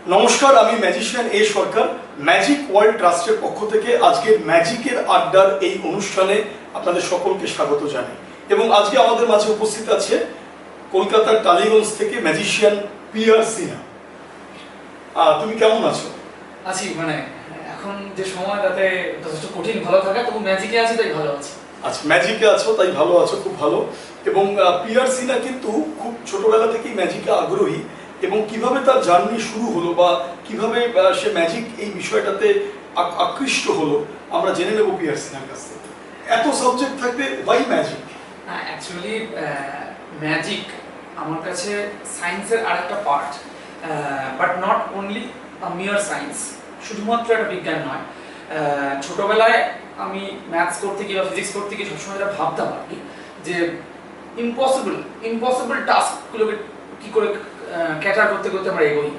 নমস্কার, আমি ম্যাজিশিয়ান এ সরকার। Magic world ট্রাস্টের পক্ষ থেকে আজকের ম্যাজিকের আড্ডার এই অনুষ্ঠানে আপনাদের সকলকে স্বাগত জানাই। এবং আজকে আমাদের মাঝে উপস্থিত আছে কলকাতার টালিগঞ্জ থেকে ম্যাজিশিয়ান পি.আর. সিনহা। তুমি কেমন আছো? আছি, মানে এখন যে সময় তাতে যথেষ্ট কঠিন ভালো থাকা, তবু ম্যাজিকে আছি তাই ভালো আছি। আচ্ছা, ম্যাজিকে আছো তাই ভালো আছো, খুব ভালো। এবং পি.আর. সিনহা কিন্তু খুব ছোটবেলা থেকেই ম্যাজিকে আগ্রহী, এবং কিভাবে তার জার্নি শুরু হলো বা কিভাবে সে ম্যাজিক এই বিষয়টাতে আকৃষ্ট হলো আমরা জেনে নেব পি.আর. সিনহার কাছ থেকে। এত সাবজেক্ট থাকতে ওয়াই ম্যাজিক? অ্যাকচুয়ালি ম্যাজিক আমার কাছে সায়েন্সের আরেকটা পার্ট, বাট নট অনলি মিয়ার সায়েন্স, শুধুমাত্র একটা বিজ্ঞান নয়। ছোটবেলায় আমি ম্যাথস করতে গিয়ে বা ফিজিক্স করতে গিয়ে সবসময় এটা ভাবতাম আর কি, যে ইম্পসিবল টাস্কগুলোকে কি করে ক্যাটার করতে করতে আমরা এগোই।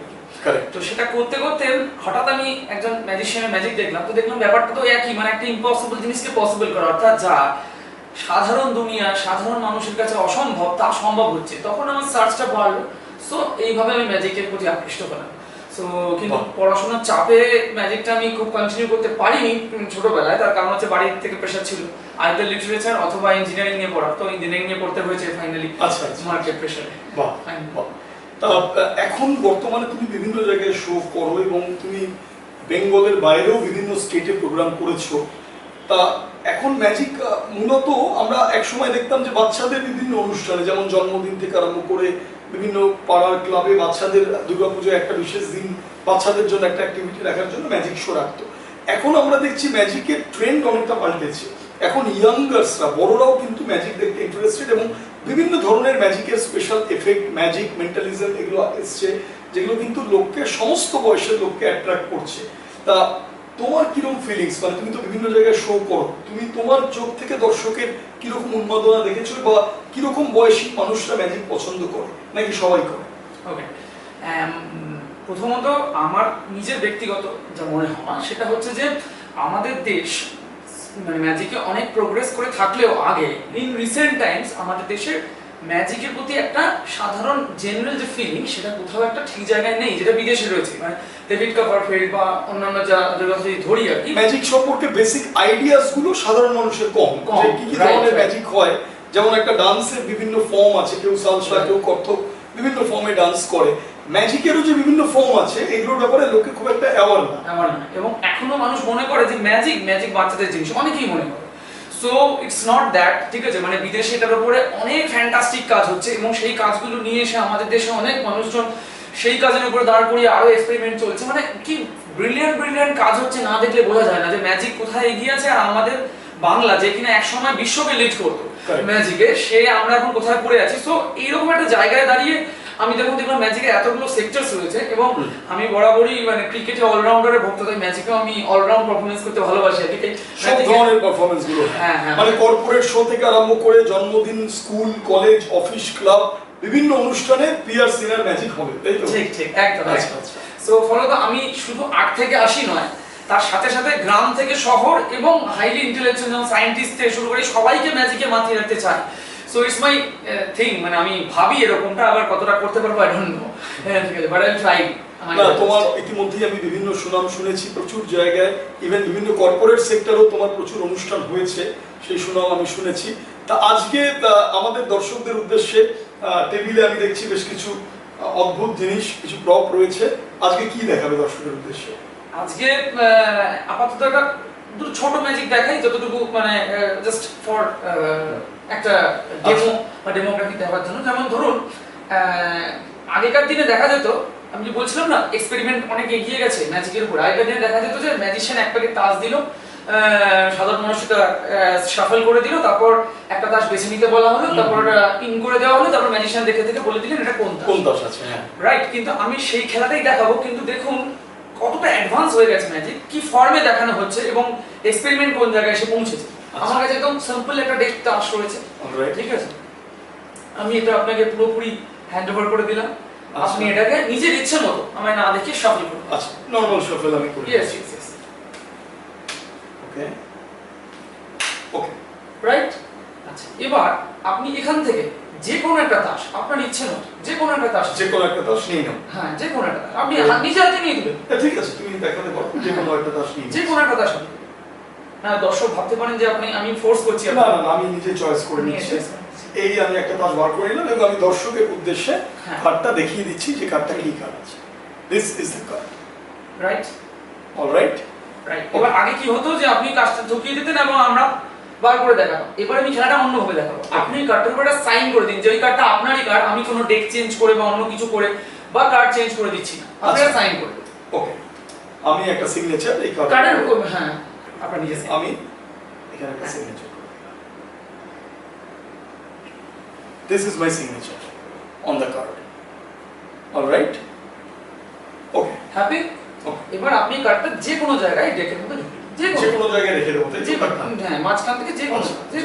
তো সেটা করতে করতে হঠাৎ আমি একজন ম্যাজিশিয়ানের ম্যাজিক দেখলাম, তো দেখলাম ব্যাপারটা তো একই, মানে একটা ইম্পসিবল জিনিসকে পসিবল করা, অর্থাৎ যা সাধারণ দুনিয়া সাধারণ মানুষের কাছে অসম্ভব তা সম্ভব হচ্ছে। তখন আমার সার্চটা বাড়লো, সো এইভাবে আমি ম্যাজিকের প্রতি আকৃষ্ট হলাম। সো কিন্তু পড়াশোনার চাপে ম্যাজিকটা আমি খুব কন্টিনিউ করতে পারিনি ছোটবেলায়, তার কারণ হচ্ছে বাড়ির থেকে প্রেশার ছিল, আইদার লিটারেচার অথবা ইঞ্জিনিয়ারিং নিয়ে পড়া। তো ইঞ্জিনিয়ারিং নিয়ে পড়তে হয়েছে ফাইনালি, মার্কেট প্রেশারে। এখন বর্তমানে তুমি বিভিন্ন জায়গায় শো করো এবং তুমি বেঙ্গলের বাইরেও বিভিন্ন স্টেটে প্রোগ্রাম করেছো। তা এখন ম্যাজিক মূলত আমরা একসময় দেখতাম যে বাচ্চাদের বিভিন্ন অনুষ্ঠানে, যেমন জন্মদিন থেকে আরম্ভ করে বিভিন্ন পাড়ার ক্লাবে বাচ্চাদের দুর্গাপুজোয় একটা বিশেষ দিন বাচ্চাদের জন্য একটা অ্যাক্টিভিটি রাখার জন্য ম্যাজিক শো রাখতো। এখন আমরা দেখছি ম্যাজিকের ট্রেন্ড অনেকটা পাল্টেছে। এখন ইয়াঙ্গার্সরা, বড়রাও কিন্তু ম্যাজিক দেখতে ইন্টারেস্টেড, এবং বিভিন্ন ধরনের ম্যাজিকের স্পেশাল এফেক্ট, ম্যাজিক, মেন্টালিজম এগুলো এসছে, যেগুলো কিন্তু লোককে, সমস্ত বয়সের লোককে অ্যাট্রাক্ট করছে। তা তোমার কিরকম ফিলিংস, মানে তুমি তো বিভিন্ন জায়গায় শো করো, তুমি তোমার চোখ থেকে দর্শকের কিরকম উন্মাদনা দেখেছো, বা কিরকম বয়সী মানুষরা ম্যাজিক পছন্দ করে, নাকি সবাই করে? ওকে, প্রথমত আমার নিজের ব্যক্তিগত যা মনে হয় সেটা হচ্ছে যে আমাদের দেশ মানে ম্যাজিকে অনেক প্রোগ্রেস করে থাকলেও আগে ইন রিসেন্ট টাইমস আমাদের দেশের ম্যাজিকের প্রতি একটা সাধারণ জেনারেল যে ফিলিং সেটা কোথাও একটা ঠিক জায়গায় নেই, যেটা বিদেশে রয়েছে। মানে ডেভিড কপারফিল্ড বা অন্যান্য যা যদি ধরি আর কি, ম্যাজিক সম্পর্কে বেসিক আইডিয়াস গুলো সাধারণ মানুষের কম, যে কি কি ধরনের ম্যাজিক হয়। যেমন একটা ডান্সের বিভিন্ন ফর্ম আছে, কেউ সালসা, কেউ কত্থক, বিভিন্ন ফর্মে ডান্স করে। ম্যাজিকেরও যে বিভিন্ন ফর্ম আছে, এগুলোর ব্যাপারে লোকে খুব একটা অ্যাওয়ার না। এবং এখনো মানুষ মনে করে যে ম্যাজিক বাচ্চাদের জিনিস, অনেকেই মনে করে। সো ইটস নট দ্যাট, ঠিক আছে। মানে বিদেশে এটার উপরে অনেক ফ্যান্টাস্টিক কাজ হচ্ছে, এবং সেই কাজগুলো নিয়ে এসে আমাদের দেশে অনেক মানুষজন সেই কাজের উপরে দাঁড় করিয়ে আরো এক্সপেরিমেন্ট চলছে। মানে কি ব্রিলিয়ান্ট কাজ হচ্ছে, না দেখলে বোঝা যায় না যে ম্যাজিক কোথায় এগিয়ে আছে। আর আমাদের বাংলা, যে কিনা একসময় বিশ্বকে লিড করতো ম্যাজিকে, সে আমরা এখন কোথায় পড়ে আছি। সো এইরকম একটা জায়গায় দাঁড়িয়ে আমি দেখলাম ম্যাজিকে এতগুলো সেক্টরস রয়েছে, এবং আমি বরাবরই মানে ক্রিকেটে অলরাউন্ডারের ভক্ত, তাই ম্যাজিকেও আমি অলরাউন্ড পারফরম্যান্স করতে ভালোবাসি আর কি। সব ধরনের পারফরম্যান্স গুলো, মানে কর্পোরেট শো থেকে আরম্ভ করে জন্মদিন, স্কুল, কলেজ, অফিস, ক্লাব, বিভিন্ন অনুষ্ঠানে পি.আর. সিনহার ম্যাজিক হবে, তাই তো? ঠিক একদম। সো ফলত আমি শুধু আর্ট থেকে আসি নয়, তার সাথে সাথে গ্রাম থেকে শহর এবং হাইলি ইন্টেলেকচুয়াল যেমন সায়েন্টিস্ট থেকে শুরু করে সবাইকে ম্যাজিকে মাতিয়ে রাখতে চাই। সো ইটস মাই থিং, মানে আমি ভাবি এরকমটা, আবার কতটা করতে পারবো আই ডোন্ট নো, ঠিক আছে, বাট আই উইল ট্রাই। না, তোমার ইতিমধ্যেই আমি বিভিন্ন সুনাম শুনেছি প্রচুর জায়গায়, ইভেন বিভিন্ন কর্পোরেট সেক্টরেও তোমার প্রচুর অনুষ্ঠান হয়েছে, সেই সুনাম আমি শুনেছি। তা আজকে আমাদের দর্শকদের উদ্দেশ্যে টেবিলে আমি দেখছি বেশ কিছু অদ্ভুত জিনিস, কিছু প্রপ রয়েছে। আজকে কি দেখাবে দর্শকের উদ্দেশ্যে? আজকে আপাতত একটা দুটো ছোট ম্যাজিক দেখাই, যতটুকু মানে জাস্ট ফর একটা ডেমো বা ডেমোগ্রাফি দেখার জন্য। যেমন ধরুন, আগেকার দিনে দেখা যেত, আমি যে বলছিলাম না এক্সপেরিমেন্ট অনেক এগিয়ে গেছে ম্যাজিকের উপর। আগেকার দিনে দেখা যেত যে ম্যাজিশিয়ান এক প্যাকেট তাস দিল, সাধারণ মানুষ সেটা শাফল করে দিল, তারপর একটা তাস বেছে নিতে বলা হলো, তারপর ইন করে দেওয়া হলো, তারপর ম্যাজিশিয়ান দেখে থেকে বলে দিলেন এটা কোন তাস আছে। রাইট, কিন্তু আমি সেই খেলাটাই দেখাবো, কিন্তু দেখুন কতটা অ্যাডভান্স হয়ে গেছে ম্যাজিক, কি ফর্মে দেখানো হচ্ছে এবং এক্সপেরিমেন্ট কোন জায়গায় এসে পৌঁছেছে। আমার কাছে একদম সিম্পল একটা ডেক তাস রয়েছে, ঠিক আছে। আমি এটা আপনাকে পুরোপুরি হ্যান্ড ওভার করে দিলাম, আপনি এটাকে নিজের ইচ্ছে মতো আমায় না দেখে শাফল করুন। আচ্ছা, নরমাল শাফল আমি করি। ইয়েস, ওকে, রাইট। আচ্ছা, এবার আপনি এখান থেকে যে কোনো একটা তাস আপনার ইচ্ছে মতো, যে কোনো একটা তাস, যে কোনো একটা তাস নিয়ে নাও। হ্যাঁ যে কোনো একটা তাস আপনি নিজে হাতে নিয়ে দেবেন। ঠিক আছে, তুমি দেখাতে পারো যে কোনো একটা তাস নিয়ে যে কোনো একটা তাস আপনি। হ্যাঁ, দর্শক ভাবতে পারেন যে আমি ফোর্স করছি। না না, আমি নিজে চয়েস করে নিচ্ছি। এই আমি একটা তাস বার করে নিলাম এবং আমি দর্শকের উদ্দেশ্যে কার্ডটা দেখিয়ে দিচ্ছি যে কার্ডটা কি কার্ড আছে। This is the card, right? Alright. Right. এবার আগে কি হতো যে আপনি কাজটা ঢুকিয়ে দিতেন এবং আমরা বার করে দেখাতাম। এবার আমি খেলাটা অন্যভাবে দেখাবো। আপনি কার্ডটার উপর একটা সাইন করে দিন যে ওই কার্ডটা আপনারই কার্ড, আমি কোনো ডেক চেঞ্জ করে বা অন্য কিছু করে বা কার্ড চেঞ্জ করে দিচ্ছি না, আপনি একটা সাইন করে দিন। ওকে, আমি একটা সিগনেচার এই কার্ডের উপর, হ্যাঁ আপনার নিজে আমি এখানে একটা সিগনেচার করে দিলাম। This is my signature on the card. All right? Okay. Happy? Okay. এবার আপনি কার্ডটা যে কোনো জায়গায় ডেকের মধ্যে ঢুকিয়ে দিন। যে কোনো জায়গায় রেখে দেবো, তাই যে তো? হ্যাঁ, মাঝখান থেকে যে কোনো যে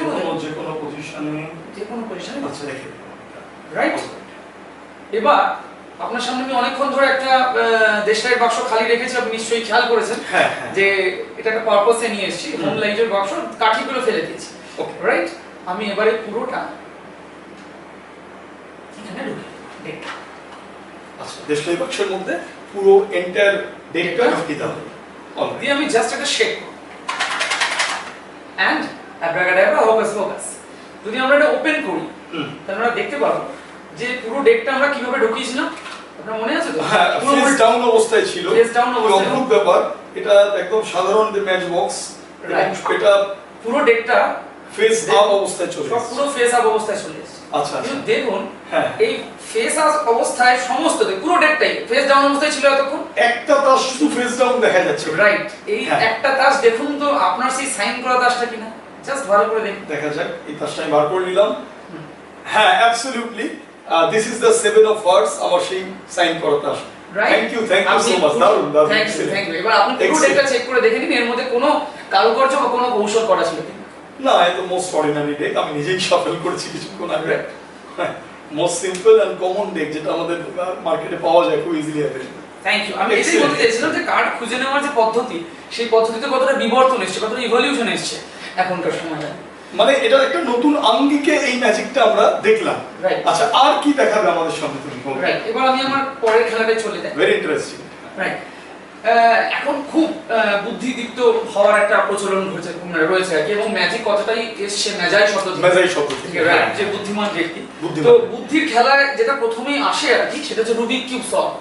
কোনো পজিশনে, যে কোনো পজিশনে আচ্ছা রেখে দেবো। রাইট? এবার আপনার সামনে আমি অনেকক্ষণ ধরে একটা দেশলাই বাক্স খালি রেখেছি, আপনি নিশ্চয়ই খেয়াল করেছেন হ্যাঁ। যে এটা একটা পারপাসে নিয়ে এসেছি। হোম লাইটের বাক্স কাঠিগুলো ফেলে দিয়েছি, রাইট? আমি এবারে পুরোটা এখানে ঢুকিয়ে দেব। আচ্ছা, দেশলাই বাক্সের মধ্যে পুরো এন্টায়ার ডেকটা ঢুকিয়ে দাও। দিয়ে আমি জাস্ট একটা শেক করব এন্ড অ্যাব্রাকাডাব্রা হোকাস পোকাস। যদি আমরা এটা ওপেন করি তাহলে আমরা দেখতে পাবো যে পুরো ডেকটা আমরা কিভাবে ঢুকিয়েছিলাম। আপনার মনে আছে তো? হ্যাঁ, ফেস ডাউন অবস্থায় ছিল। ফেস ডাউন অবস্থায়, অদ্ভুত ব্যাপার। এটা একদম সাধারণ ম্যাচ বক্স, এটা পুরো ডেকটা ফেস আপ অবস্থায় চলে সব এসেছে। পুরো ফেস আপ অবস্থায় চলে এসেছে। আচ্ছা, কিন্তু দেখুন হ্যাঁ, এই ফেস আপ অবস্থায় সমস্ত পুরো ডেকটাই ফেস ডাউন অবস্থায় ছিল এতক্ষণ। একটা তাস শুধু ফেস ডাউন দেখা যাচ্ছে। রাইট। এই একটা তাস দেখুন তো আপনার সেই সাইন করা তাসটা কিনা, জাস্ট ভালো করে দেখুন। দেখা যাক, এই তাসটা আমি বার করে নিলাম। হ্যাঁ, absolutely this is the 7 of hearts, আমার সেই সাইন করা তাস। Thank you so much. দারুণ দারুণ। Thank you. এবার আপনি পুরো ডেকটা চেক করে দেখে নিন এর মধ্যে কোনো কারুকার্য বা কোনো কৌশল করা ছিল কিনা। না, এটা মোস্ট অর্ডিনারি ডেক, আমি নিজেই শাফল করেছি কিছুক্ষণ আগে। Most simple and common deck, যেটা আমাদের মার্কেটে পাওয়া যায় খুব ইজিলি অ্যাভেলেবল। Thank you. আমি এটাই বলতে চাইছিলাম যে কার্ড খুঁজে নেওয়ার যে পদ্ধতি, সেই পদ্ধতিতে কতটা বিবর্তন এসেছে, কতটা ইভলিউশন এসেছে এখনকার সময়ে। মানে এটা একটা নতুন আঙ্গিকে এই ম্যাজিকটা আমরা দেখলাম। রাইট। আচ্ছা, আর কি দেখাবে আমাদের সামনে তুমি বলো? রাইট। এবার আমি আমার পরের খেলাটায় চলে যাই। Very interesting. রাইট। এখন খুব বুদ্ধিদীপ্ত হওয়ার একটা প্রচলন রয়েছে আর কি, এবং ম্যাজিক কথাটাই এসছে মেজাই শব্দ থেকে, রাইট? যে বুদ্ধিমান ব্যক্তি। তো বুদ্ধির খেলায় যেটা প্রথমেই আসে আর কি, সেটা হচ্ছে রুবিক কিউব সলভ।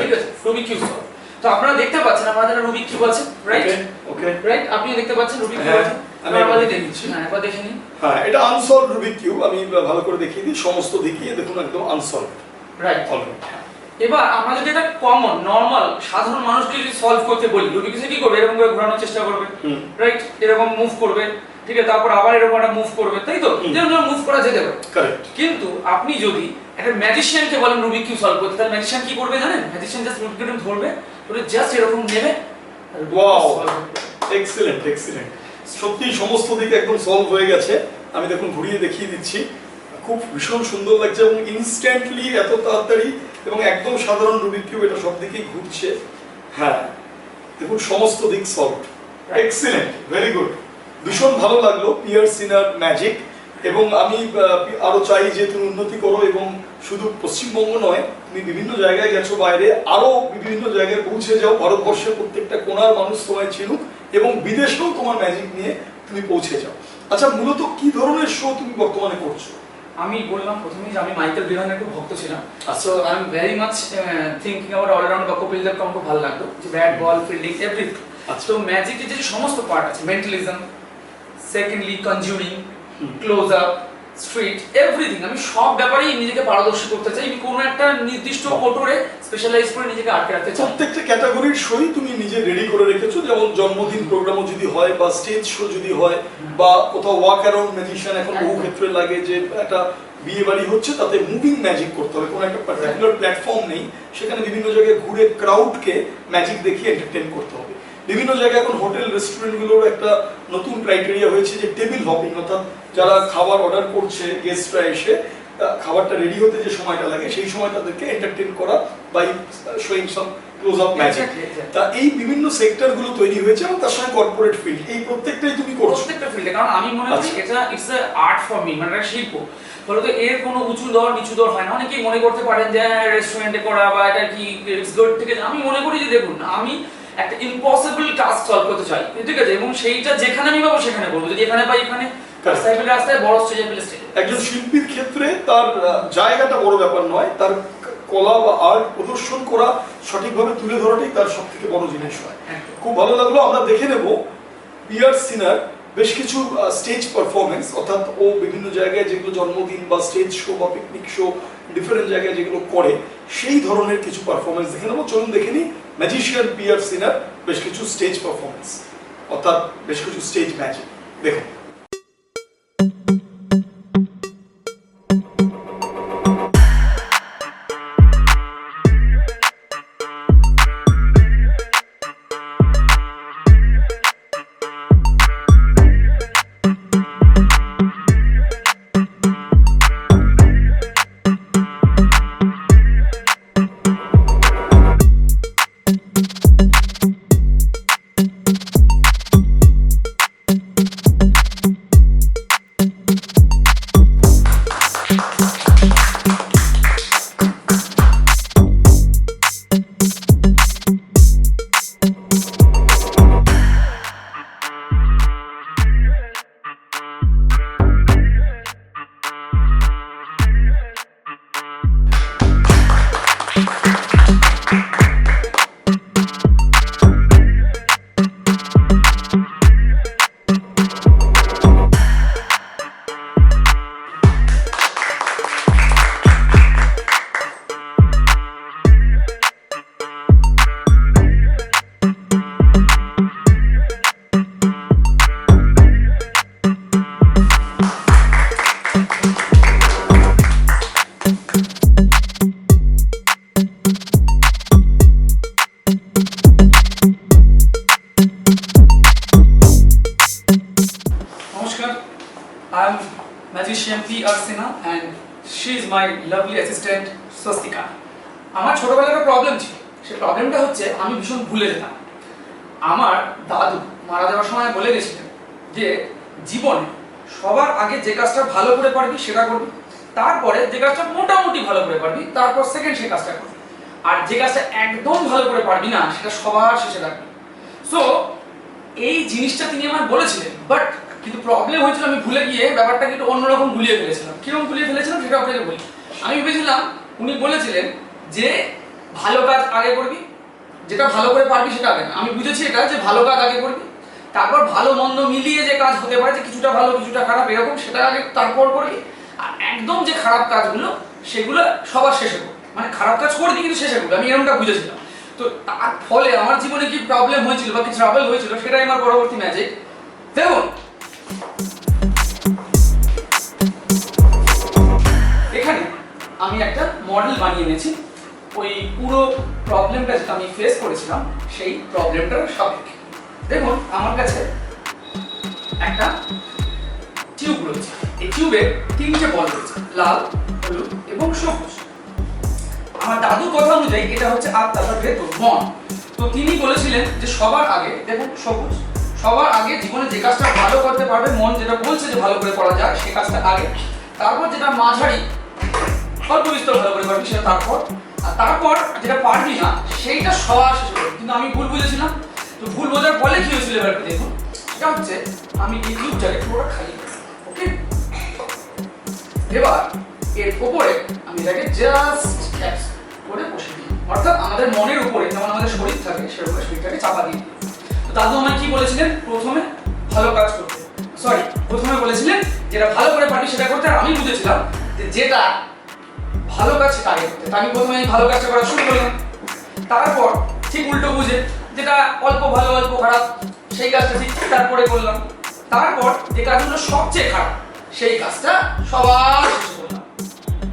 ঠিক আছে, রুবিক কিউব সলভ। তো আপনারা দেখতে পাচ্ছেন আমাদের রুবিক কিউব আছে, রাইট? ওকে, রাইট। আপনি দেখতে পাচ্ছেন রুবিক কিউব আছে। আমি আমাদের দেখছি। হ্যাঁ, একবার দেখে নিন। হ্যাঁ, এটা আনসলভড রুবিক কিউব। আমি ভালো করে দেখিয়ে দিই, সমস্ত দেখিয়ে দেখুন একদম আনসলভড। রাইট। এবার আমরা যদি এটা কমন নরমাল সাধারণ মানুষকে যদি সলভ করতে বলি, রুবিক কিউব কি করবে? এরকম করে ঘোরানোর চেষ্টা করবে, রাইট? এরকম মুভ করবে, ঠিক আছে? তারপর আবার এরকম একটা মুভ করবে, তাই তো? যেমন মুভ করা যেতে পারে। কারেক্ট। কিন্তু আপনি যদি একটা ম্যাজিশিয়ানকে বলেন রুবিক কিউব সলভ করতে, তাহলে ম্যাজিশিয়ান কি করবে জানেন? ম্যাজিশিয়ান জাস্ট রুবিক কিউব ধরবে, ধরে জাস্ট এরকম নেবে। Wow, excellent excellent. সত্যি সমস্ত দিকে একদম সলভ হয়ে গেছে। আমি দেখুন ঘুরিয়ে দেখিয়ে দিচ্ছি, খুব ভীষণ সুন্দর লাগছে এবং ইনস্ট্যান্টলি এত তাড়াতাড়ি এবং একদম সাধারণ রুবিক কিউব, এটা সব দিকেই ঘুরছে। হ্যাঁ, দেখুন সমস্ত দিক সলভ। Excellent, very good. ভীষণ ভালো লাগলো পিয়ার সিনার ম্যাজিক, এবং আমি আরো চাই যে তুমি উন্নতি করো, এবং শুধু পশ্চিমবঙ্গ নয়, তুমি বিভিন্ন জায়গায় গেছো বাইরে, আরো বিভিন্ন জায়গায় পৌঁছে যাও, ভারতবর্ষের প্রত্যেকটা কোণার মানুষ তোমায় চিনুক, এবং বিদেশেও তোমার ম্যাজিক নিয়ে তুমি পৌঁছে যাও। আচ্ছা, মূলত কি ধরনের শো তুমি বর্তমানে করছো? আমি বললাম প্রথমেই যে আমি মাইকেল বিহানের একটু ভক্ত ছিলাম। So I am very much thinking about all round বা কপিল দেবকে আমার খুব ভালো লাগতো, যে ব্যাট বল ফিল্ডিং এভরিথিং। তো ম্যাজিকের যে সমস্ত পার্ট আছে, mentalism, secondly conjuring, close up, street, everything, আমি সব ব্যাপারেই নিজেকে পারদর্শী করতে চাই। আমি কোনো একটা নির্দিষ্ট কোটরে স্পেশালাইজ করে নিজেকে আটকে রাখতে চাই। প্রত্যেকটা ক্যাটাগরির শোই তুমি নিজে রেডি করে রেখেছো, যেমন জন্মদিন প্রোগ্রামও যদি হয়, বা স্টেজ শো যদি হয়, বা কোথাও ওয়াক অ্যারাউন্ড ম্যাজিশিয়ান এখন বহু ক্ষেত্রে লাগে, যে একটা বিয়ে বাড়ি হচ্ছে, তাতে মুভিং ম্যাজিক করতে হবে, কোনো একটা পার্টিকুলার প্ল্যাটফর্ম নেই, সেখানে বিভিন্ন জায়গায় ঘুরে ক্রাউডকে ম্যাজিক দেখিয়ে এন্টারটেইন করতে হবে। বিভিন্ন জায়গায় এখন হোটেল রেস্টুরেন্টগুলোর একটা নতুন ক্রাইটেরিয়া হয়েছে যে টেবিল হপিং, অর্থাৎ যারা খাবার অর্ডার করছে, গেস্টরা এসে খাবারটা রেডি হতে যে সময়টা লাগে, সেই সময় তাদেরকে এন্টারটেইন করা by showing some close up magic. Exactly. তা এই বিভিন্ন সেক্টর গুলো তৈরি হয়েছে এবং তার সঙ্গে কর্পোরেট ফিল্ড, এই প্রত্যেকটাই তুমি করছো। প্রত্যেকটা ফিল্ডে, কারণ আমি মনে করি এটা it's a art for me, মানে একটা শিল্প। ফলত এর কোনো উঁচু দর নিচু দর হয় না। অনেকেই মনে করতে পারেন যে রেস্টুরেন্টে করা বা এটা কি ইটস গুড, ঠিক আছে। আমি মনে করি যে দেখুন, আমি একটা ইম্পসিবল টাস্ক সলভ করতে চাই, ঠিক আছে, এবং সেইটা যেখানে আমি পাবো সেখানে করবো। যদি এখানে পাই এখানে, রাস্তায় পেলে রাস্তায়, বড় স্টেজে পেলে স্টেজে। একজন শিল্পীর ক্ষেত্রে তার জায়গাটা বড় ব্যাপার নয়, তার কলা বা আর্ট প্রদর্শন করা, সঠিকভাবে তুলে ধরাটাই তার সব থেকে বড় জিনিস হয়। খুব ভালো লাগলো। আমরা দেখে নেব পিয়ার সিনার বেশ কিছু স্টেজ পারফরমেন্স, অর্থাৎ ও বিভিন্ন জায়গায় যেগুলো জন্মদিন বা স্টেজ শো বা পিকনিক শো, ডিফারেন্ট জায়গায় যেগুলো করে, সেই ধরনের কিছু পারফরমেন্স দেখে নেবো। চলুন দেখে নিই ম্যাজিশিয়ান পিয়ার সিনার বেশ কিছু স্টেজ পারফরমেন্স, অর্থাৎ বেশ কিছু স্টেজ ম্যাজিক। দেখুন। I'm magician P.R. Sinha and she is my lovely assistant Swastika. আমার ছোটবেলার একটা প্রবলেম ছিল। সেই প্রবলেমটা হচ্ছে আমি ভীষণ ভুলে যেতাম। আমার দাদু মারা যাওয়ার সময় বলে গেছিলেন যে জীবনে সবার আগে যে কাজটা ভালো করে পারবি সেটা করবি, তারপরে যে কাজটা মোটামুটি ভালো করে পারবি তারপর সেকেন্ড সেই কাজটা করবি, আর যে কাজটা একদম ভালো করে পারবি না সেটা সবার শেষে রাখবি। সো এই জিনিসটা তিনি আমার বলেছিলেন, বাট কিন্তু প্রবলেম হয়েছিল আমি ভুলে গিয়ে ব্যাপারটাকে একটু অন্যরকম গুলিয়ে ফেলেছিলাম। কিরকম গুলিয়ে ফেলেছিলাম সেটা আপনাকে বলি। আমি ভেবেছিলাম উনি বলেছিলেন যে ভালো কাজ আগে করবি, যেটা ভালো করে পারবি সেটা আগে না। আমি বুঝেছি এটা যে ভালো কাজ আগে করবি, তারপর ভালো মন্দ মিলিয়ে যে কাজ হতে পারে, যে কিছুটা ভালো কিছুটা খারাপ এরকম, সেটা আগে তারপর করবি, আর একদম যে খারাপ কাজগুলো সেগুলো সবার শেষে করবি। মানে খারাপ কাজ করবি কিন্তু শেষে করবি, আমি এরকমটা বুঝেছিলাম। তো তার ফলে আমার জীবনে কি প্রবলেম হয়েছিল বা কি ট্রাবল হয়েছিল সেটাই আমার পরবর্তী ম্যাজিক। দেখুন এখানে আমি একটা মডেল বানিয়ে এনেছি ওই পুরো প্রবলেমটা যেটা আমি ফেস করেছিলাম সেই প্রবলেমটার সাপেক্ষে। দেখুন আমার কাছে একটা টিউব রয়েছে, এই টিউবে তিনটে বল রয়েছে, লাল, হলুদ এবং সবুজ। আমার দাদুর কথা অনুযায়ী এটা হচ্ছে আত্মা বা ভেতর, মন। তো তিনি বলেছিলেন যে সবার আগে, দেখুন সবুজ, সবার আগে জীবনে যে কাজটা ভালো করতে পারবে, মন যেটা বলছে যে ভালো করে করা যায় সেই কাজটা আগে, তারপর যেটা মাঝারি অল্প বিস্তর ভালো করে পারবি সেটা তারপর, আর তারপর যেটা পারবি না সেইটা সবার শেষে করবি। কিন্তু আমি ভুল বুঝেছিলাম। তো ভুল বোঝার ফলে কি হয়েছিল এবার দেখুন, সেটা হচ্ছে আমি এই টিউবটাকে পুরোটা খালি করি, ওকে। এবার এর উপরে আমি এটাকে জাস্ট ক্যাপস করে বসে দিই, অর্থাৎ আমাদের মনের উপরে যেমন আমাদের শরীর থাকে সেরকম শরীরটাকে চাপা দিই। তো দাদু আমায় কি বলেছিলেন, প্রথমে ভালো কাজ করতে, প্রথমে বলেছিলেন যেটা ভালো করে পারবি সেটা করতে, আর আমি বুঝেছিলাম যে যেটা ভালো কাজ সেটা আগে করতে। আমি প্রথমে এই ভালো কাজটা করা শুরু করলাম, তারপর ঠিক উল্টো বুঝে যেটা অল্প ভালো অল্প খারাপ সেই কাজটা ঠিক তারপরে করলাম, তারপর যে কাজগুলো সবচেয়ে খারাপ সেই কাজটা সবার শেষে করলাম।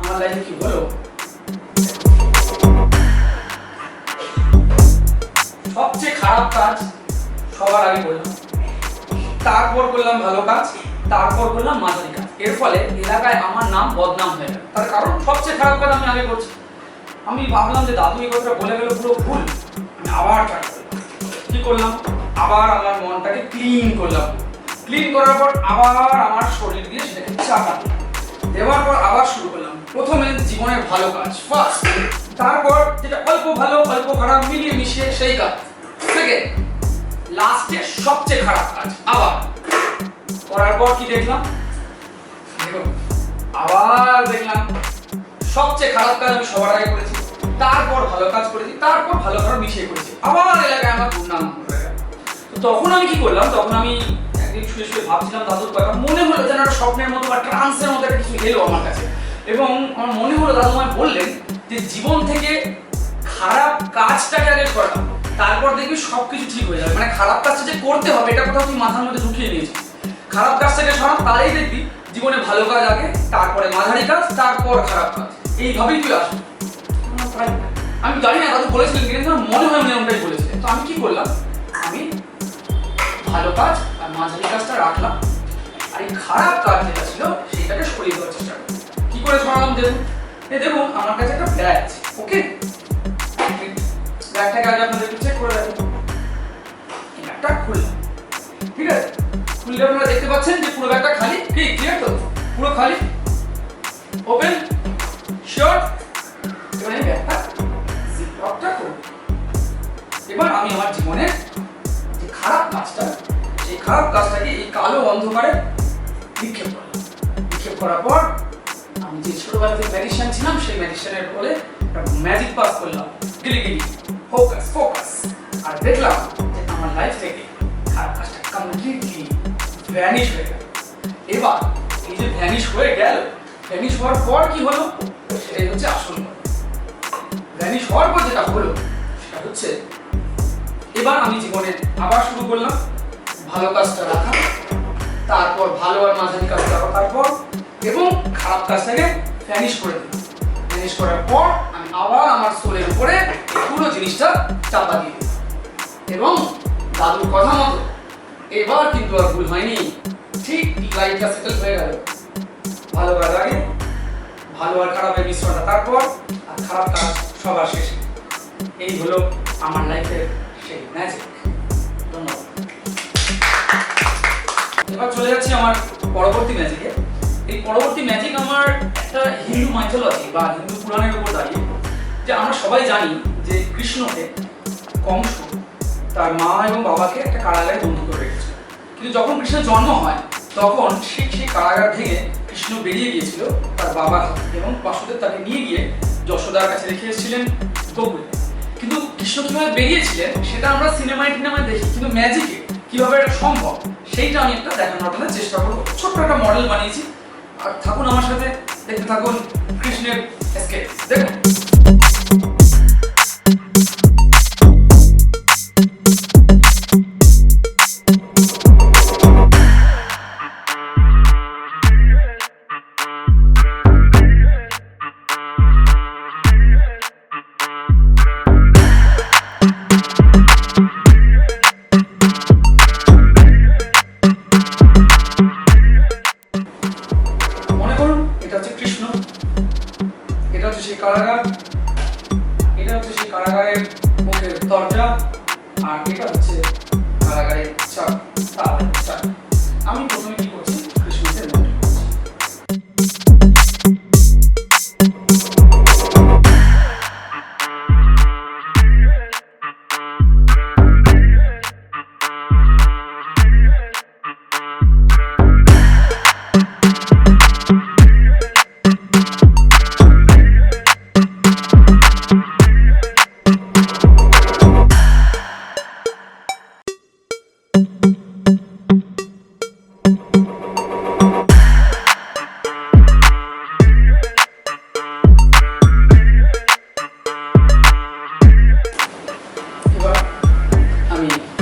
আমার লাইফে কি হলো, সবচেয়ে খারাপ কাজ সবার আগে করলাম, তারপর করলাম ভালো কাজ, তারপর করলাম মাঝারি কাজ। এর ফলে এলাকায় আমার নাম বদনাম হয়ে গেল, তার কারণ সবচেয়ে খারাপ কাজ আমি আগে করছি। আমি ভাবলাম যে দাদু এই কথাটা বলে গেল পুরো ভুল, ট্রাই করলাম। কি করলাম? আবার আমার মনটাকে ক্লিন করলাম। ক্লিন করার পর আবার আমার শরীর দিয়ে সেটাকে চাপা দিলাম। দেওয়ার পর আবার শুরু করলাম। প্রথমে জীবনের ভালো কাজ ফার্স্ট, তারপর যেটা অল্প ভালো অল্প খারাপ মিলিয়ে মিশিয়ে সেই কাজ, সেকেন্ড, লাস্টে সবচেয়ে খারাপ কাজ আবার করার পর কি দেখলাম? দেখুন, আবার দেখলাম সবচেয়ে খারাপ কাজ আমি সবার আগে করেছি, তারপর ভালো কাজ করেছি, তারপর ভালো খারাপ মিশিয়ে করেছি, আবার এলাকায় আমার দুর্নাম হয়ে গেল। তো তখন আমি কি করলাম? তখন আমি একদিন শুয়ে শুয়ে ভাবছিলাম দাদুর কথা, মনে হলো যেন একটা স্বপ্নের মতো বা ট্রান্সের মতো একটা কিছু এলো আমার কাছে, এবং আমার মনে হলো দাদু আমায় বললেন যে জীবন থেকে খারাপ কাজটাকে আগে করা, তারপর দেখবি সবকিছু ঠিক হয়ে যাবে। মানে খারাপ কাজটা যে করতে হবে এটা কোথাও তুই মাথার মধ্যে ঢুকিয়ে নিয়েছিস। খারাপ কাজটাকে সরাব, তাহলেই দেখবি জীবনে ভালো কাজ আগে, তারপরে মাঝারি কাজ, তারপর খারাপ কাজ, এইভাবেই তুই আসবি। আমি জানি না দাদু বলেছিলেন কিন্তু মনে হয় উনি ওটাই বলেছিলেন। তো আমি কি করলাম? আমি ভালো কাজ আর মাঝারি কাজটা রাখলাম, আর এই খারাপ কাজ যেটা ছিল সেটাকে সরিয়ে দেওয়ার চেষ্টা করলাম। কি করে সরালাম? দেখুন আমার কাছে একটা ব্যাগ আছে, ওকে? ব্যাগটাকে আগে আপনাদের একটু চেক করে রাখুন। ব্যাগটা খুললাম, ঠিক আছে? খুললে আপনারা দেখতে পাচ্ছেন যে পুরো ব্যাগটা খালি, ঠিক ক্লিয়ার তো? পুরো খালি, ওপেন, শিওর। এবার এই ব্যাগটা জিপ লকটা করব। এবার আমি আমার জীবনের যে খারাপ কাজটা, সেই খারাপ কাজটাকে এই কালো অন্ধকারে নিক্ষেপ করলাম। নিক্ষেপ করার পর আমি যে ছোটবেলাতে ম্যাজিশিয়ান ছিলাম, সেই ম্যাজিশিয়ানের বলে একটা ম্যাজিক পাস করলাম, গিলি গিলি, ফোকাস ফোকাস, আর দেখলাম যে আমার লাইফ থেকে খারাপ কাজটা কমপ্লিটলি ভ্যানিশ হয়ে গেল। এবার এই যে ভ্যানিশ হয়ে গেল, ভ্যানিশ হওয়ার পর কি হলো সেটাই হচ্ছে আসল কথা। ভ্যানিশ হওয়ার পর যেটা হলো সেটা হচ্ছে এবার আমি জীবনে আবার শুরু করলাম ভালো কাজটা রাখা, তারপর ভালো আর মাঝারি কাজটা রাখার পর, এবং খারাপ কাজটাকে ভ্যানিশ করে দিলাম। ভ্যানিশ করার পর আমি আবার আমার সোলের উপরে পুরো জিনিসটা চাপা দিয়ে দিলাম, এবং দাদুর কথা মতো এবার কিন্তু আর ভুল হয়নি, ঠিক লাইফটা সেটেল হয়ে গেল। ভালো কাজ আগে, ভালো আর খারাপের মিশ্রণটা তারপর, আর খারাপ কাজ সবার শেষে। এই হলো আমার লাইফের সেই ম্যাজিক। ধন্যবাদ। এবার চলে যাচ্ছি আমার পরবর্তী ম্যাজিকে। এই পরবর্তী ম্যাজিক আমার একটা হিন্দু মাইথোলজি বা হিন্দু পুরাণের উপর দাঁড়িয়ে, যে আমরা সবাই জানি যে কৃষ্ণকে কংস তার মা এবং বাবাকে একটা কারাগারে বন্দি করে রেখেছিল। কিন্তু যখন কৃষ্ণের জন্ম হয় তখন সেই কারাগার ভেঙে কৃষ্ণ বেরিয়ে গিয়েছিল তার বাবার হাতে, এবং বাসুদেব তাকে নিয়ে গিয়ে যশোদার কাছে রেখে এসেছিলেন গোকুলে। কিন্তু কৃষ্ণ কিভাবে বেরিয়েছিলেন সেটা আমরা সিনেমায় দেখি, কিন্তু ম্যাজিকে কিভাবে এটা সম্ভব সেইটা আমি একটা দেখানোর আপনাদের চেষ্টা করবো। ছোট্ট একটা মডেল বানিয়েছি, আর থাকুন আমার সাথে, দেখতে থাকুন কৃষ্ণের এসকেপ। দেখুন, কারাগার, এটা হচ্ছে সেই কারাগারের মুখের দরজা, আর এটা হচ্ছে কারাগারের চাবি। আমি প্রথমে কি করছি? কৃষ্ণকে মন্ত্র করছি।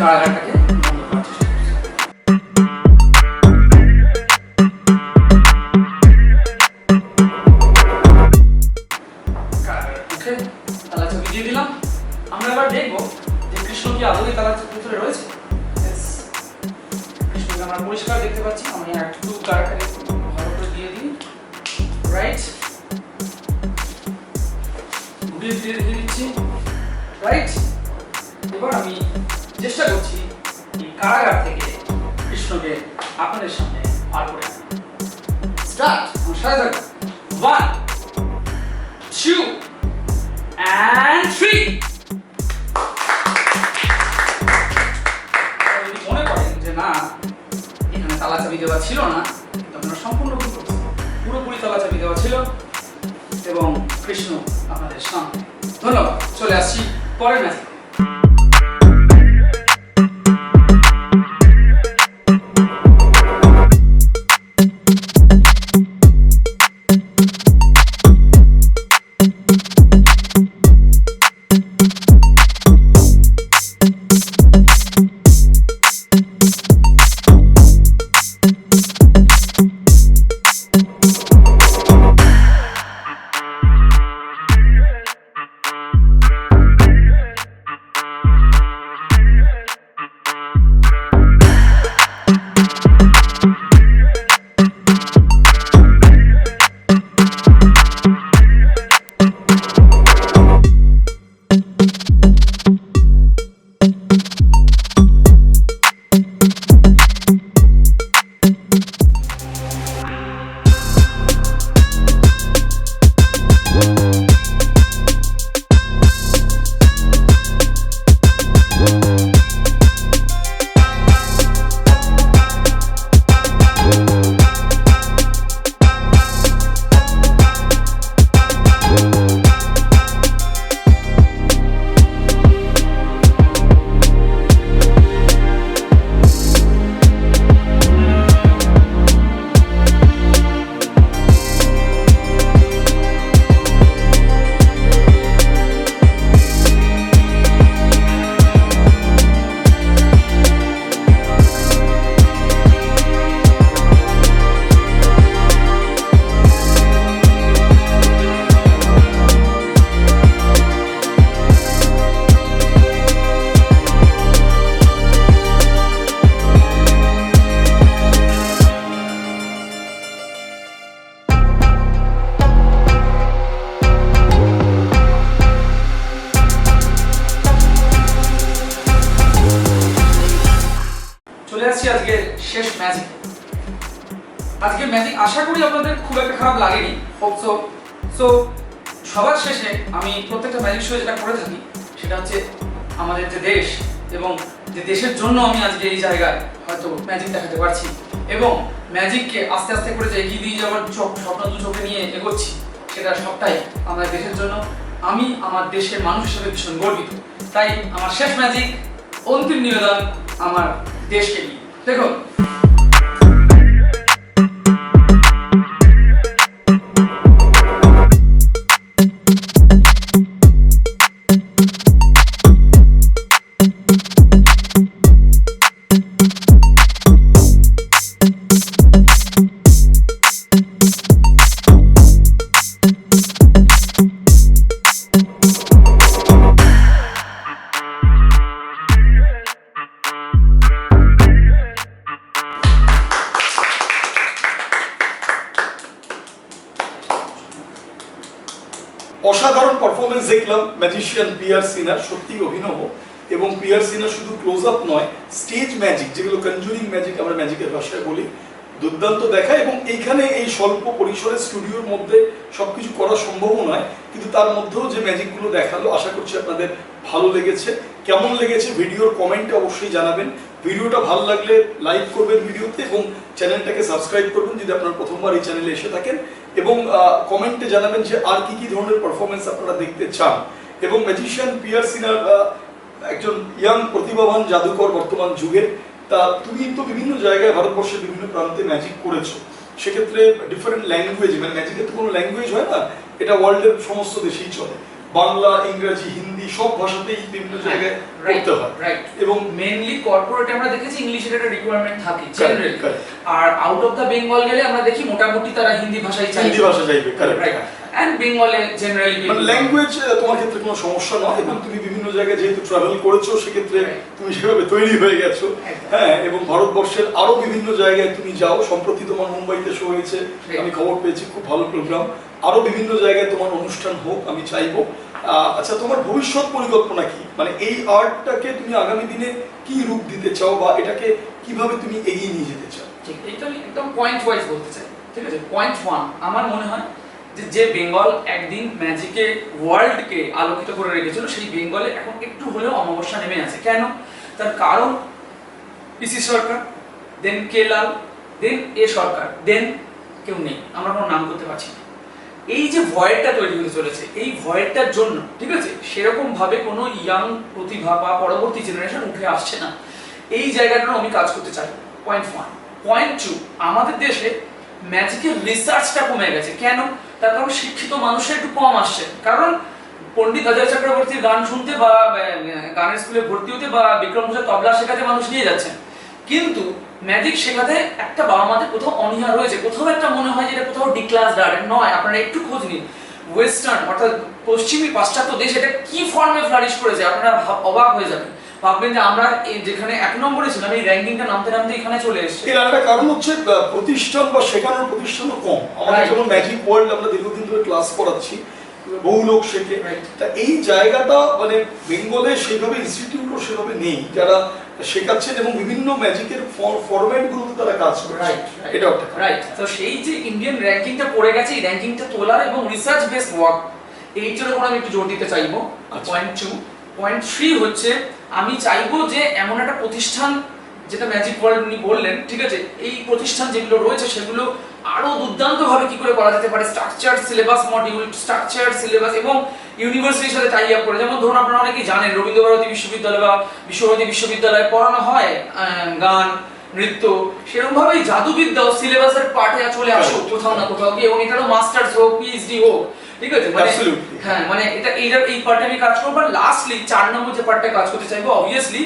কারাগারটাকে বন্ধ করার চেষ্টা করছি। কারাগারের মুখে তালা চাবি দিয়ে দিলাম। আমরা এবার দেখবো যে কৃষ্ণ কি আদৌ তালা ভিতরে রয়েছে। কৃষ্ণকে আমরা পরিষ্কার দেখতে পাচ্ছি। আমি একটু কারাগারে ভালো করে দিয়ে দিই, রাইট, ঘুরিয়ে দিয়ে রেখে দিচ্ছি, রাইট। এবার আমি চেষ্টা করছি এই কারাগার থেকে কৃষ্ণকে আপনাদের সামনে পার করে আনা। স্টার্ট। আমার সাথে থাকুন। 1 2 and 3। যদি মনে করেন যে না এখানে তালা চাবি দেওয়া ছিল না, আপনারা সম্পূর্ণ ভুল করছেন। পুরোপুরি তালা চাবি দেওয়া ছিল এবং কৃষ্ণ আপনাদের সামনে। ধন্যবাদ। চলে আসছি পরের ম্যাচে। আজকে শেষ ম্যাজিক। আজকে ম্যাজিক আশা করি আপনাদের খুব একটা খারাপ লাগেনি। হোপ সো সবার শেষে আমি প্রত্যেকটা ম্যাজিক শো যেটা করে থাকি সেটা হচ্ছে আমাদের যে দেশ এবং যে দেশের জন্য আমি আজকে এই জায়গায় হয়তো ম্যাজিক দেখাতে পারছি এবং ম্যাজিককে আস্তে আস্তে করে যে এগিয়ে দিয়ে যাওয়ার স্বপ্ন দু চোখে নিয়ে এগোচ্ছি, সেটা সবটাই আমাদের দেশের জন্য। আমি আমার দেশের মানুষ হিসেবে ভীষণ গর্বিত। তাই আমার শেষ ম্যাজিক, অন্তিম নিবেদন আমার দেশকে নিয়ে। দেখুন, অসাধারণ পারফরমেন্স দেখলাম ম্যাজিশিয়ান পিয়ার সিনার, সত্যি অভিনব। এবং পিয়ার সিনার শুধু ক্লোজ আপ নয়, স্টেজ ম্যাজিক, যেগুলো কনজুরিং ম্যাজিক আমরা ম্যাজিকের ভাষায় বলি, দুর্দান্ত দেখা। এবং এইখানে এই স্বল্প পরিসরে স্টুডিওর মধ্যে সবকিছু করা সম্ভব নয়, কিন্তু তার মধ্যেও যে ম্যাজিকগুলো দেখালো আশা করছি আপনাদের ভালো লেগেছে। কেমন লেগেছে ভিডিওর কমেন্টে অবশ্যই জানাবেন। ভিডিওটা ভালো লাগলে লাইক করবেন ভিডিওতে এবং চ্যানেলটাকে সাবস্ক্রাইব করবেন যদি আপনারা প্রথমবার এই চ্যানেলে এসে থাকেন, এবং কমেন্টে জানাবেন যে আর কি কি ধরনের পারফরমেন্স আপনারা দেখতে চান। এবং ম্যাজিশিয়ান পিয়ার সিনার একজন ইয়াং প্রতিভাবান জাদুকর বর্তমান যুগের। তা তুমি তো বিভিন্ন জায়গায় ভারতবর্ষের বিভিন্ন প্রান্তে ম্যাজিক করেছো, সেক্ষেত্রে ডিফারেন্ট ল্যাঙ্গুয়েজ, মানে ম্যাজিকের তো কোনো ল্যাঙ্গুয়েজ হয় না, এটা ওয়ার্ল্ডের সমস্ত দেশেই চলে। বাংলা, ইংরেজি, হিন্দি সব ভাষাতেই বিভিন্ন জায়গায় করতে হয়। এবং মেইনলি কর্পোরেটে আমরা দেখেছি ইংলিশের একটা রিকোয়ারমেন্ট থাকে জেনারেলি, আর আউট অফ দা বেঙ্গল গেলে আমরা দেখি মোটামুটি তারা হিন্দি ভাষাই চাইবে, হিন্দি ভাষা চাইবে। কারেক্ট। এন্ড বেঙ্গলে জেনারেলি মানে ল্যাঙ্গুয়েজ তোমার ক্ষেত্রে কোনো সমস্যা নয়, এবং তুমি বিভিন্ন জায়গায় যেহেতু ট্রাভেল করেছো সেক্ষেত্রে তুমি সেভাবে তৈরি হয়ে গেছো। হ্যাঁ, এবং ভারতবর্ষের আরো বিভিন্ন জায়গায় তুমি যাও। সম্প্রতি তোমার মুম্বাইতে শো হয়েছে, আমি খবর পেয়েছি, খুব ভালো প্রোগ্রাম। আরো বিভিন্ন জায়গায় তোমার অনুষ্ঠান হোক আমি চাইবো। আচ্ছা, তোমার ভবিষ্যৎ পরিকল্পনা কি? মানে এই আর্টটাকে তুমি আগামী দিনে কি রূপ দিতে চাও বা এটাকে কিভাবে তুমি এগিয়ে নিয়ে যেতে চাও? ঠিক, এইটা আমি একদম পয়েন্ট ওয়াইজ বলতে চাই। ঠিক আছে, পয়েন্ট ওয়ান, আমার মনে হয় যে বেঙ্গল একদিন ম্যাজিকে ওয়ার্ল্ডকে আলোকিত করে রেখেছিল, সেই বেঙ্গলে এখন একটু হলেও অমাবস্যা নেমে আছে। কেন? তার কারণ পিসি সরকার, দেন কেলাল, দেন এ সরকার, দেন কেউ নেই, আমরা কোনো নাম করতে পারছি না। এই যে ভয়েরটা তৈরি হতে চলেছে, এই ভয়েরটার জন্য ঠিক আছে সেরকম ভাবে কোনো ইয়াং প্রতিভা বা পরবর্তী জেনারেশন উঠে আসছে না। এই জায়গাটাও আমি কাজ করতে চাই। Point one. পয়েন্ট টু, আমাদের দেশে ম্যাজিকের রিসার্চটা কমে গেছে। কেন? তার কারণ শিক্ষিত মানুষের একটু কম আসছে। কারণ পণ্ডিত অজয় চক্রবর্তীর গান শুনতে বা গানের স্কুলে ভর্তি হতে বা বিক্রম ঘোষের তবলা শেখাতে মানুষ নিয়ে যাচ্ছেন, কিন্তু ম্যাজিক শেখাতে একটা বাবা মাদের কোথাও অনীহা রয়েছে, কোথাও একটা মনে হয় যে এটা কোথাও ডিক্লাস আর্ট নয়। আপনারা একটু খোঁজ নিন, ওয়েস্টার্ন অর্থাৎ পশ্চিমী পাশ্চাত্য দেশ এটা কি ফর্মে ফ্লারিশ করেছে, আপনারা অবাক হয়ে যাবেন। ভাববেন যে আমরা যেখানে 1 নম্বরে ছিলাম, এই র্যাঙ্কিংটা নামতে নামতে এখানে চলে এসেছে। এর একটা কারণ হচ্ছে প্রতিষ্ঠান বা শেখানোর প্রতিষ্ঠানও কম। আমাদের যেমন ম্যাজিক ওয়ার্ল্ড আমরা দীর্ঘদিন ধরে ক্লাস করাচ্ছি, বহু লোক শেখে। তা এই জায়গাটা মানে বেঙ্গলে সেভাবে ইনস্টিটিউটও সেভাবে নেই যারা শেখাচ্ছেন এবং বিভিন্ন ম্যাজিকের ফরম্যাট গুলোতে তারা কাজ করে। এটা রাইট। তো সেই যে ইন্ডিয়ান র্যাঙ্কিংটা পড়ে গেছে, এই র্যাঙ্কিংটা তোলার এবং রিসার্চ বেসড ওয়ার্ক, এইটার উপর আমি একটু জোর দিতে চাইবো। Point two. পয়েন্ট থ্রি হচ্ছে আমি চাইবো যে এমন একটা প্রতিষ্ঠান, যেটা ম্যাজিক ওয়ার্ল্ড উনি বললেন, ঠিক আছে, এই প্রতিষ্ঠান যেগুলো রয়েছে সেগুলো আরো দুর্দান্তভাবে কি করে করা যেতে পারে, structured syllabus module, structured syllabus এবং ইউনিভার্সিটির সাথে টাই আপ করে। যেমন ধরুন আপনারা অনেকেই জানেন রবীন্দ্রভারতী বিশ্ববিদ্যালয় বা বিশ্বভারতী বিশ্ববিদ্যালয়ে পড়ানো হয় গান, নৃত্য, সেরকম ভাবে জাদুবিদ্যাও সিলেবাসের পার্টে চলে আসুক কোথাও না কোথাও গিয়ে, এবং এটারও মাস্টার্স হোক, পিএইচডি হোক। ঠিক আছে, মানে হ্যাঁ, মানে এই পার্টে আমি কাজ করবো। লাস্টলি 4 নম্বর যে পার্টটা কাজ করতে চাইবো, অবভিয়াসলি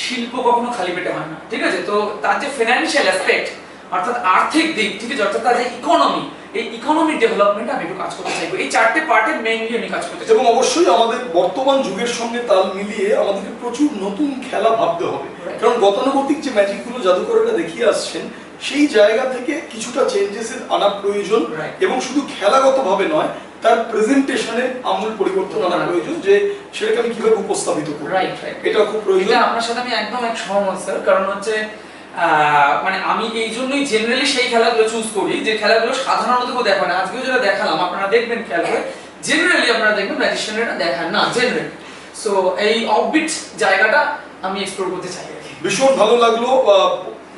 শিল্প কখনো খালি পেটে হয় না। ঠিক আছে, তো তার যে ফিনান্সিয়াল অ্যাসপেক্ট অর্থাৎ আর্থিক দিক, ঠিক আছে, অর্থাৎ তার যে ইকোনমি, এই ইকোনমি ডেভেলপমেন্ট আমি একটু কাজ করতে চাইবো। এই 4টে পার্টে মেইনলি আমি কাজ করতে চাই। এবং অবশ্যই আমাদের বর্তমান যুগের সঙ্গে তাল মিলিয়ে আমাদেরকে প্রচুর নতুন খেলা ভাবতে হবে। কারণ গতানুগতিক যে ম্যাজিকগুলো জাদুকরেরা দেখিয়ে আসছেন, সেই জায়গা থেকে কিছুটা চেঞ্জেসের আনা প্রয়োজন। এবং শুধু খেলাগতভাবে নয়, তার প্রেজেন্টেশনে আমূল পরিবর্তন আনা প্রয়োজন, যে সেটাকে আমি কিভাবে উপস্থাপিত করব। এটা খুব প্রয়োজন। এটা আপনার সাথে আমি একদম এক সহমত স্যার। কারণ হচ্ছে মানে আমি এই জন্যই জেনারেলি সেই খেলাগুলো চুজ করি যে খেলাগুলো সাধারণত কেউ দেখে না। আজকেও যেটা দেখালাম আপনারা দেখবেন খেয়াল করে, জেনারেলি আপনারা দেখবেন ম্যাজিশিয়ানরা দেখান না জেনারেলি। সো এই অফবিট জায়গাটা আমি এক্সপ্লোর করতে চাই। ভীষণ ভালো লাগলো।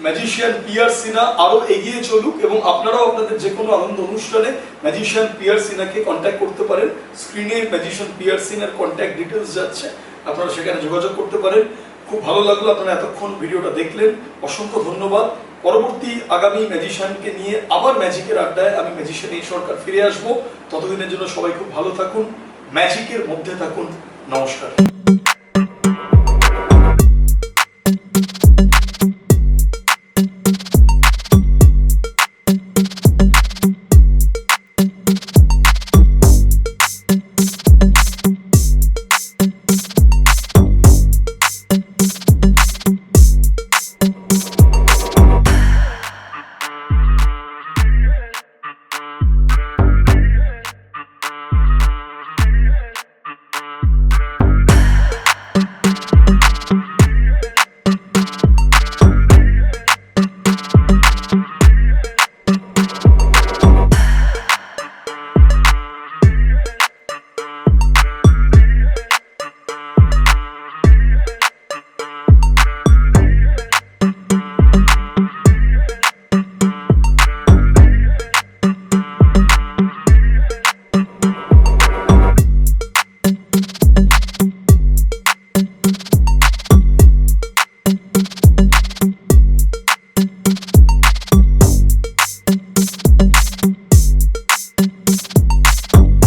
ম্যাজিশিয়ান পিয়ার সিনহা আরো এগিয়ে চলুক, এবং আপনারাও আপনাদের যে কোনো আনন্দ অনুষ্ঠানে ম্যাজিশিয়ান পিয়ার সিনহাকে কন্ট্যাক্ট করতে পারেন। স্ক্রিনে ম্যাজিশিয়ান পিয়ার সিনহার কন্ট্যাক্ট ডিটেলস যাচ্ছে, আপনারা সেখানে যোগাযোগ করতে পারেন। খুব ভালো লাগলো আপনারা এতক্ষণ ভিডিওটা দেখলেন, অসংখ্য ধন্যবাদ। পরবর্তী আগামী ম্যাজিশিয়ানকে নিয়ে আবার ম্যাজিকের আড্ডায় আমি ম্যাজিশিয়ান এই সরকার ফিরে আসবো। ততদিনের জন্য সবাই খুব ভালো থাকুন, ম্যাজিকের মধ্যে থাকুন। নমস্কার।